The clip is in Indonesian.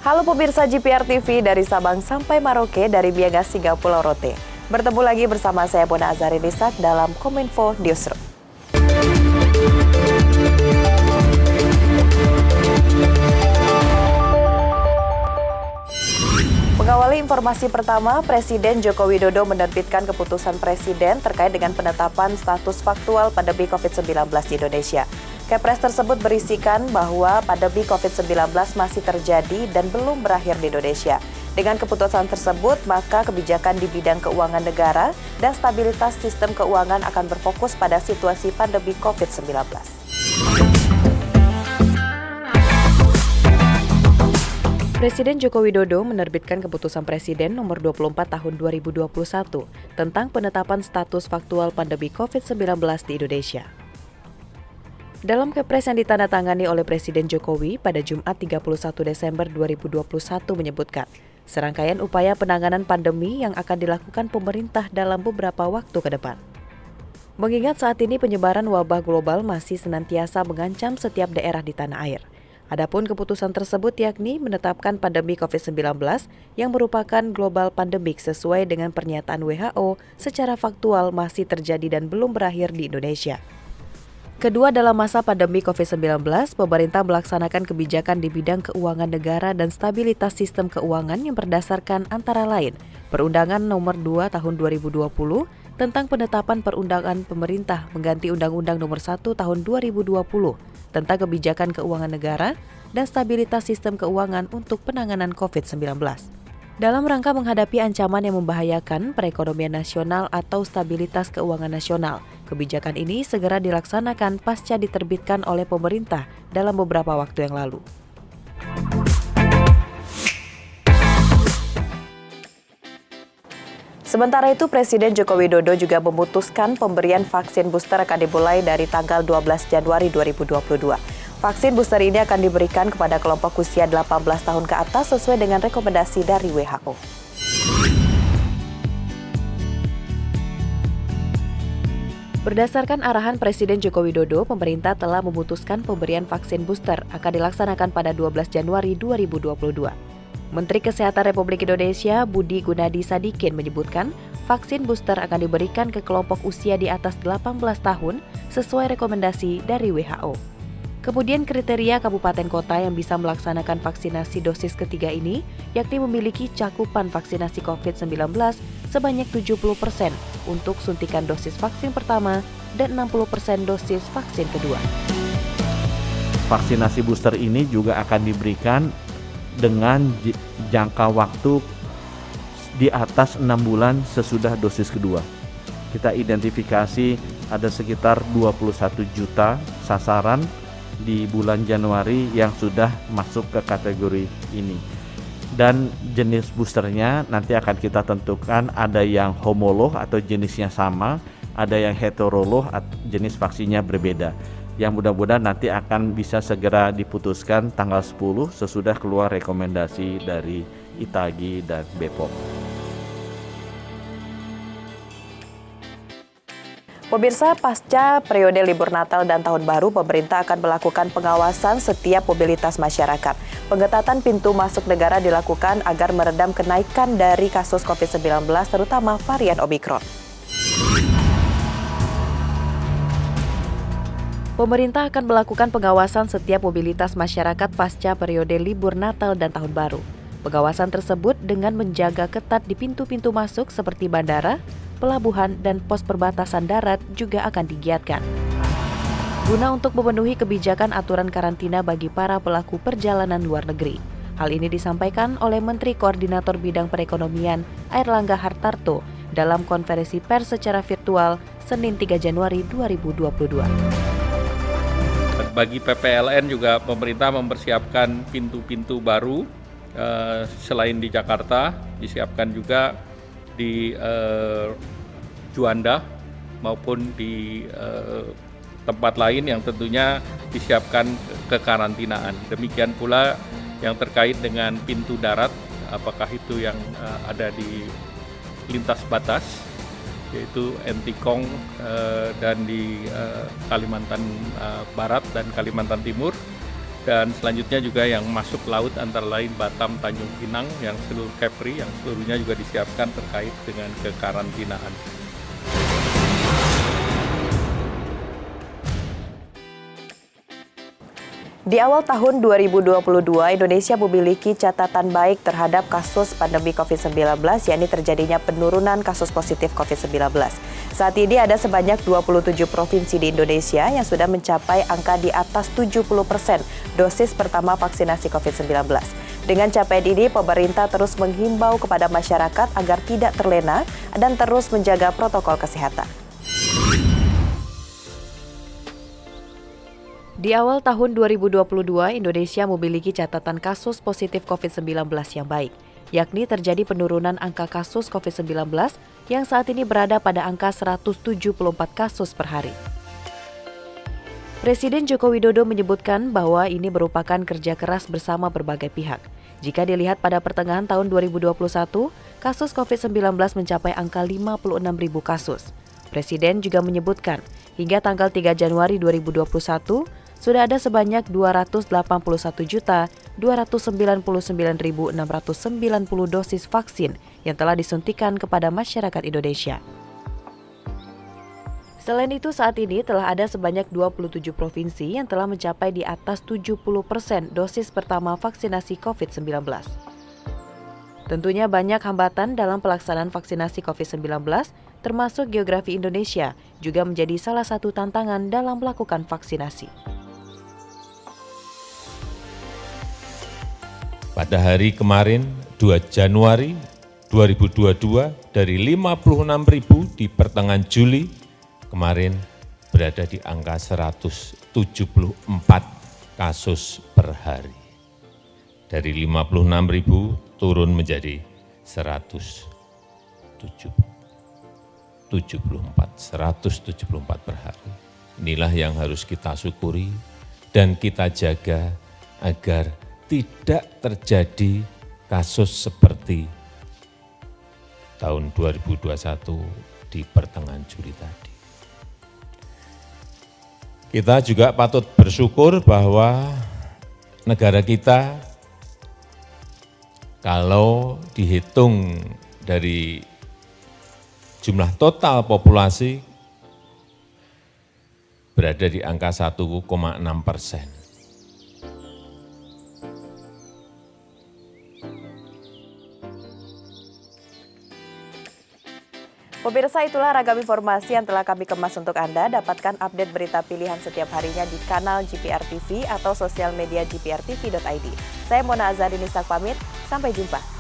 Halo pemirsa GPR TV dari Sabang sampai Maroke dari Miangas hingga Pulau Rote. Bertemu lagi bersama saya Bona Azari Nisak dalam Kominfo Newsroom. Mengawali informasi pertama, Presiden Joko Widodo menerbitkan keputusan Presiden terkait dengan penetapan status faktual pandemi COVID-19 di Indonesia. Kepres tersebut berisikan bahwa pandemi COVID-19 masih terjadi dan belum berakhir di Indonesia. Dengan keputusan tersebut, maka kebijakan di bidang keuangan negara dan stabilitas sistem keuangan akan berfokus pada situasi pandemi COVID-19. Presiden Joko Widodo menerbitkan keputusan Presiden nomor 24 tahun 2021 tentang penetapan status faktual pandemi COVID-19 di Indonesia. Dalam Kepres yang ditandatangani oleh Presiden Jokowi pada Jumat 31 Desember 2021 menyebutkan serangkaian upaya penanganan pandemi yang akan dilakukan pemerintah dalam beberapa waktu ke depan. Mengingat saat ini penyebaran wabah global masih senantiasa mengancam setiap daerah di tanah air. Adapun keputusan tersebut yakni menetapkan pandemi COVID-19 yang merupakan global pandemik sesuai dengan pernyataan WHO secara faktual masih terjadi dan belum berakhir di Indonesia. Kedua, dalam masa pandemi COVID-19, pemerintah melaksanakan kebijakan di bidang keuangan negara dan stabilitas sistem keuangan yang berdasarkan antara lain Perundangan Nomor 2 Tahun 2020 tentang penetapan perundangan pemerintah mengganti Undang-Undang Nomor 1 Tahun 2020 tentang kebijakan keuangan negara dan stabilitas sistem keuangan untuk penanganan COVID-19. Dalam rangka menghadapi ancaman yang membahayakan perekonomian nasional atau stabilitas keuangan nasional, kebijakan ini segera dilaksanakan pasca diterbitkan oleh pemerintah dalam beberapa waktu yang lalu. Sementara itu, Presiden Joko Widodo juga memutuskan pemberian vaksin booster akan dimulai dari tanggal 12 Januari 2022. Vaksin booster ini akan diberikan kepada kelompok usia 18 tahun ke atas sesuai dengan rekomendasi dari WHO. Berdasarkan arahan Presiden Joko Widodo, pemerintah telah memutuskan pemberian vaksin booster akan dilaksanakan pada 12 Januari 2022. Menteri Kesehatan Republik Indonesia Budi Gunadi Sadikin menyebutkan vaksin booster akan diberikan ke kelompok usia di atas 18 tahun sesuai rekomendasi dari WHO. Kemudian kriteria kabupaten kota yang bisa melaksanakan vaksinasi dosis ketiga ini yakni memiliki cakupan vaksinasi COVID-19 sebanyak 70% untuk suntikan dosis vaksin pertama dan 60% dosis vaksin kedua. Vaksinasi booster ini juga akan diberikan dengan jangka waktu di atas 6 bulan sesudah dosis kedua. Kita identifikasi ada sekitar 21 juta sasaran di bulan Januari yang sudah masuk ke kategori ini. Dan jenis boosternya nanti akan kita tentukan, ada yang homolog atau jenisnya sama, ada yang heterolog jenis vaksinnya berbeda. Yang mudah-mudahan nanti akan bisa segera diputuskan tanggal 10 sesudah keluar rekomendasi dari ITAGI dan BPOM. Pemirsa, pasca periode libur Natal dan Tahun Baru, pemerintah akan melakukan pengawasan setiap mobilitas masyarakat. Pengetatan pintu masuk negara dilakukan agar meredam kenaikan dari kasus COVID-19, terutama varian Omikron. Pemerintah akan melakukan pengawasan setiap mobilitas masyarakat pasca periode libur Natal dan Tahun Baru. Pengawasan tersebut dengan menjaga ketat di pintu-pintu masuk seperti bandara, pelabuhan, dan pos perbatasan darat juga akan digiatkan. Guna untuk memenuhi kebijakan aturan karantina bagi para pelaku perjalanan luar negeri. Hal ini disampaikan oleh Menteri Koordinator Bidang Perekonomian Airlangga Hartarto dalam konferensi pers secara virtual Senin 3 Januari 2022. Bagi PPLN juga pemerintah mempersiapkan pintu-pintu baru selain di Jakarta, disiapkan juga di Juanda maupun di tempat lain yang tentunya disiapkan kekarantinaan. Demikian pula yang terkait dengan pintu darat, apakah itu yang ada di lintas batas, yaitu Entikong dan di Kalimantan Barat dan Kalimantan Timur, Dan selanjutnya juga yang masuk laut antara lain Batam, Tanjung Pinang, yang seluruh Kepri, yang seluruhnya juga disiapkan terkait dengan kekarantinaan. Di awal tahun 2022, Indonesia memiliki catatan baik terhadap kasus pandemi COVID-19, yakni terjadinya penurunan kasus positif COVID-19. Saat ini ada sebanyak 27 provinsi di Indonesia yang sudah mencapai angka di atas 70% dosis pertama vaksinasi COVID-19. Dengan capaian ini, pemerintah terus menghimbau kepada masyarakat agar tidak terlena dan terus menjaga protokol kesehatan. Di awal tahun 2022, Indonesia memiliki catatan kasus positif COVID-19 yang baik, yakni terjadi penurunan angka kasus COVID-19 yang saat ini berada pada angka 174 kasus per hari. Presiden Joko Widodo menyebutkan bahwa ini merupakan kerja keras bersama berbagai pihak. Jika dilihat pada pertengahan tahun 2021, kasus COVID-19 mencapai angka 56.000 kasus. Presiden juga menyebutkan, hingga tanggal 3 Januari 2021, sudah ada sebanyak 281.299.690 dosis vaksin yang telah disuntikan kepada masyarakat Indonesia. Selain itu, saat ini telah ada sebanyak 27 provinsi yang telah mencapai di atas 70% dosis pertama vaksinasi COVID-19. Tentunya banyak hambatan dalam pelaksanaan vaksinasi COVID-19, termasuk geografi Indonesia, juga menjadi salah satu tantangan dalam melakukan vaksinasi. Pada hari kemarin, 2 Januari 2022, dari 56.000 di pertengahan Juli kemarin berada di angka 174 kasus per hari. Dari 56.000 turun menjadi 174 per hari. Inilah yang harus kita syukuri dan kita jaga agar tidak terjadi kasus seperti tahun 2021 di pertengahan Juli tadi. Kita juga patut bersyukur bahwa negara kita kalau dihitung dari jumlah total populasi berada di angka 1,6%. Pemirsa, itulah ragam informasi yang telah kami kemas untuk Anda. Dapatkan update berita pilihan setiap harinya di kanal GPR TV atau sosial media gprtv.id. Saya Mona Azhari Nisa pamit, sampai jumpa.